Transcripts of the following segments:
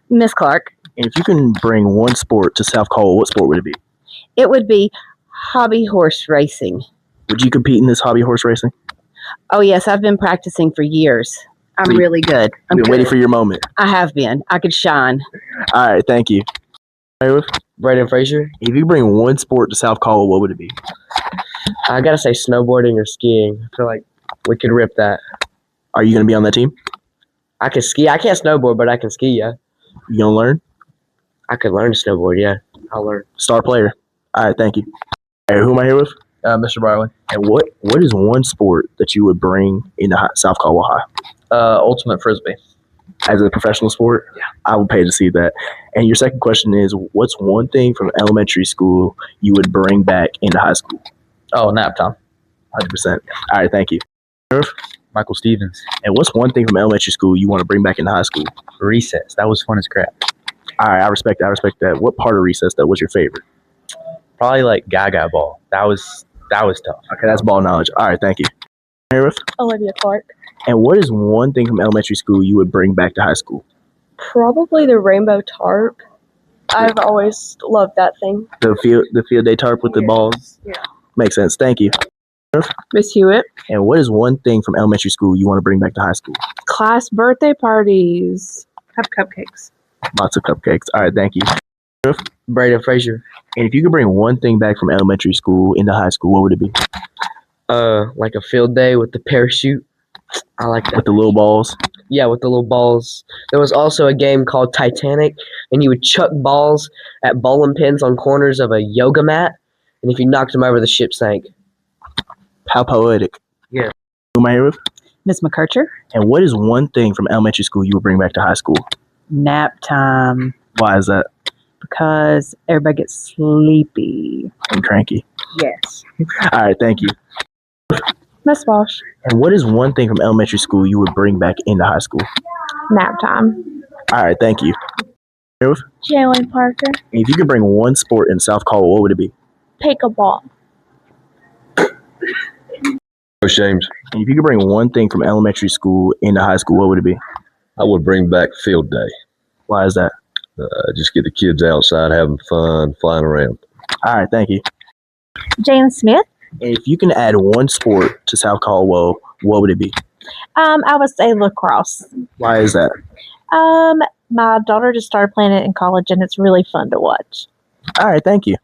Miss Clark. And if you can bring one sport to South Caldwell, what sport would it be? It would be hobby horse racing. Would you compete in this hobby horse racing? Oh, yes, I've been practicing for years. I'm really good. I've been waiting for your moment. I have been. I could shine. All right, thank you. Brandon Frazier. If you bring one sport to South Caldwell, what would it be? I gotta say snowboarding or skiing. I feel like we could rip that. Are you going to be on that team? I can ski. I can't snowboard, but I can ski, yeah. You going to learn? I could learn to snowboard, yeah. I'll learn. Star player. All right, thank you. All right, who am I here with? Mr. Barley. And what is one sport that you would bring into South Caldwell High? Ultimate Frisbee. As a professional sport? Yeah. I would pay to see that. And your second question is, what's one thing from elementary school you would bring back into high school? Oh, nap time. 100%. All right, thank you. Michael Stevens. And what's one thing from elementary school you want to bring back into high school? Recess. That was fun as crap. All right, I respect that. What part of recess that was your favorite? Probably like Gaga ball. That was tough. Okay, that's ball knowledge. All right, thank you. Here with? Olivia Clark. And what is one thing from elementary school you would bring back to high school? Probably the rainbow tarp. I've always loved that thing. The field day tarp with the balls? Yeah. Makes sense. Thank you. Miss Hewitt. And what is one thing from elementary school you want to bring back to high school? Class birthday parties. Have cupcakes. Lots of cupcakes. All right, thank you. Brandon Frazier. And if you could bring one thing back from elementary school into high school, what would it be? Like a field day with the parachute. I like that. With the little balls? Yeah, with the little balls. There was also a game called Titanic, and you would chuck balls at bowling pins on corners of a yoga mat, and if you knocked them over, the ship sank. How poetic. Yeah. Who am I here with? Miss McCurcher. And what is one thing from elementary school you would bring back to high school? Nap time. Why is that? Because everybody gets sleepy. And cranky. Yes. All right, thank you. Miss Walsh. And what is one thing from elementary school you would bring back into high school? Nap time. All right, thank you. Here with? Jalen Parker. And if you could bring one sport in South Caldwell, what would it be? Pickleball. Coach James. And if you could bring one thing from elementary school into high school, what would it be? I would bring back field day. Why is that? Just get the kids outside having fun, flying around. All right, thank you. Jane Smith. And if you can add one sport to South Caldwell, what would it be? I would say lacrosse. Why is that? My daughter just started playing it in college, and it's really fun to watch. All right, thank you.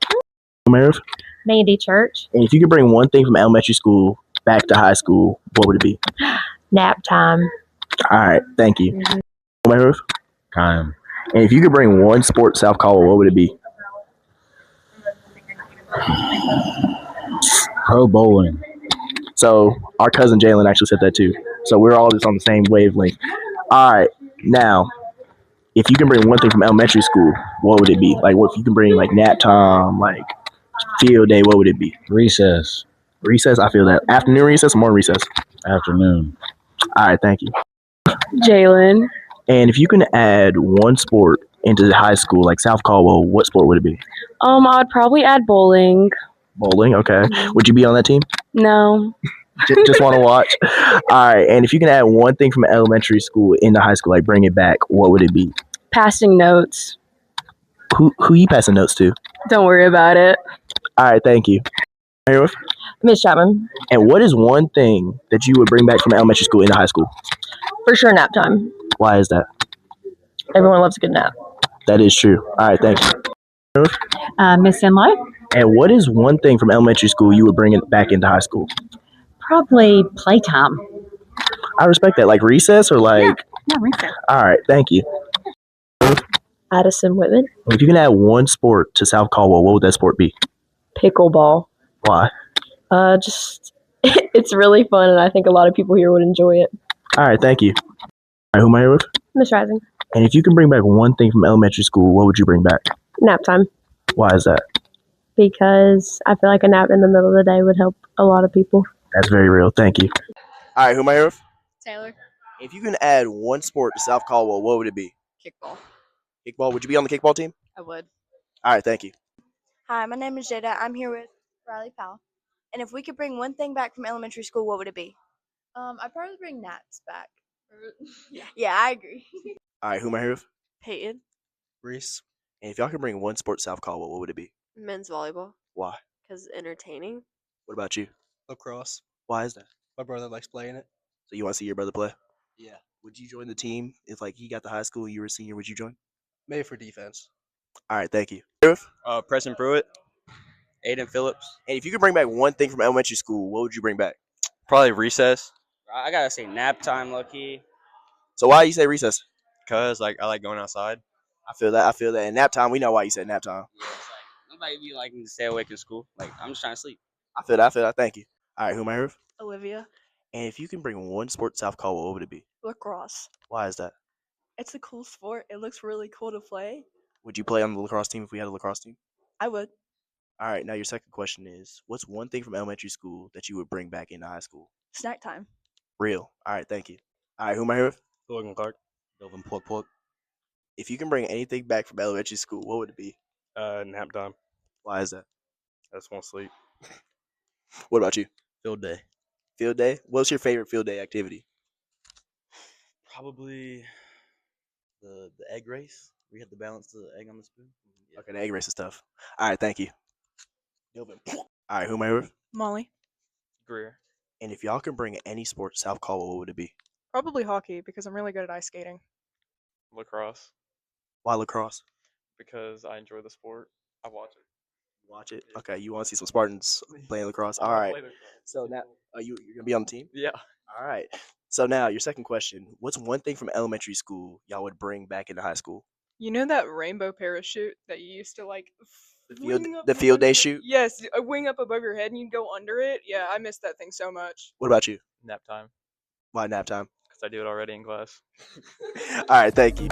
Marav? Mandy Church. And if you could bring one thing from elementary school back to high school, what would it be? Nap time. All right, thank you. Marav? Time. And if you could bring one sport to South Caldwell, what would it be? Pro bowling. So our cousin Jalen actually said that too. So we're all just on the same wavelength. All right, now, if you can bring one thing from elementary school, what would it be? Like, what if you can bring like nap time, like field day? What would it be? Recess. Recess. I feel that. Afternoon recess or morning recess? Afternoon. All right, thank you. Jalen. And if you can add one sport into high school, like South Caldwell, what sport would it be? I'd probably add bowling. Bowling. Okay. Would you be on that team? No. Just want to watch. All right. And if you can add one thing from elementary school into high school, like bring it back, what would it be? Passing notes. Who you passing notes to? Don't worry about it. All right. Thank you. Miss Chapman. And what is one thing that you would bring back from elementary school into high school? For sure, nap time. Why is that? Everyone loves a good nap. That is true. All right. Thank you. Miss Enlow. And what is one thing from elementary school you would bring it back into high school? Probably playtime. I respect that. Like recess or like? Yeah, recess. All right. Thank you. Addison Whitman. If you can add one sport to South Caldwell, what would that sport be? Pickleball. Why? Just it's really fun, and I think a lot of people here would enjoy it. All right. Thank you. All right. Who am I here with? Miss Rising. And if you can bring back one thing from elementary school, what would you bring back? Nap time. Why is that? Because I feel like a nap in the middle of the day would help a lot of people. That's very real. Thank you. All right. Who am I here with? Taylor. If you can add one sport to South Caldwell, what would it be? Kickball. Kickball. Would you be on the kickball team? I would. All right. Thank you. Hi, my name is Jada. I'm here with Riley Powell. And if we could bring one thing back from elementary school, what would it be? I'd probably bring naps back. Yeah, I agree. All right. Who am I here with? Peyton. Reese. And if y'all could bring one sport to South Caldwell, what would it be? Men's volleyball, Why? because entertaining. What about you? Lacrosse. Why is that? My brother likes playing it. So you want to see your brother play? Yeah. Would you join the team if like he got to high school, you were a senior? Would you join? Maybe for defense. All right, thank you. Preston Pruitt, Aiden Phillips. And if you could bring back one thing from elementary school, what would you bring back? Probably recess. I gotta say nap time, low key. So why you say recess? Cause like I like going outside. I feel that. I feel that. And nap time, we know why you said nap time. Yeah, it's like nobody be liking to stay awake in school. Like I'm just trying to sleep. I feel that. I feel that. Thank you. All right, who am I here with? Olivia. And if you can bring one sport to South Caldwell, what would it be? Lacrosse. Why is that? It's a cool sport. It looks really cool to play. Would you play on the lacrosse team if we had a lacrosse team? I would. All right, now your second question is, what's one thing from elementary school that you would bring back into high school? Snack time. Real. All right, thank you. All right, who am I here with? Logan Clark, Delvin Pluk. If you can bring anything back from elementary school, what would it be? Nap time. Why is that? I just want to sleep. What about you? Field day. Field day? What's your favorite field day activity? Probably the egg race. We had to balance the egg on the spoon. Yeah. Okay, the egg race and stuff. All right, thank you. Delvin. All right, who am I here with? Molly. Greer. And if y'all can bring any sport to South Caldwell, what would it be? Probably hockey because I'm really good at ice skating. Lacrosse, Why lacrosse? because I enjoy the sport. I watch it. Watch it. Okay, you want to see some Spartans playing lacrosse? All right. So now, you're gonna be on the team? Yeah. All right. So now your second question: what's one thing from elementary school y'all would bring back into high school? You know that rainbow parachute that you used to like The field day shoot. Yes, a wing up above your head and you go under it. Yeah, I miss that thing so much. What about you? Nap time, Why nap time? because I do it already in class. All right, thank you.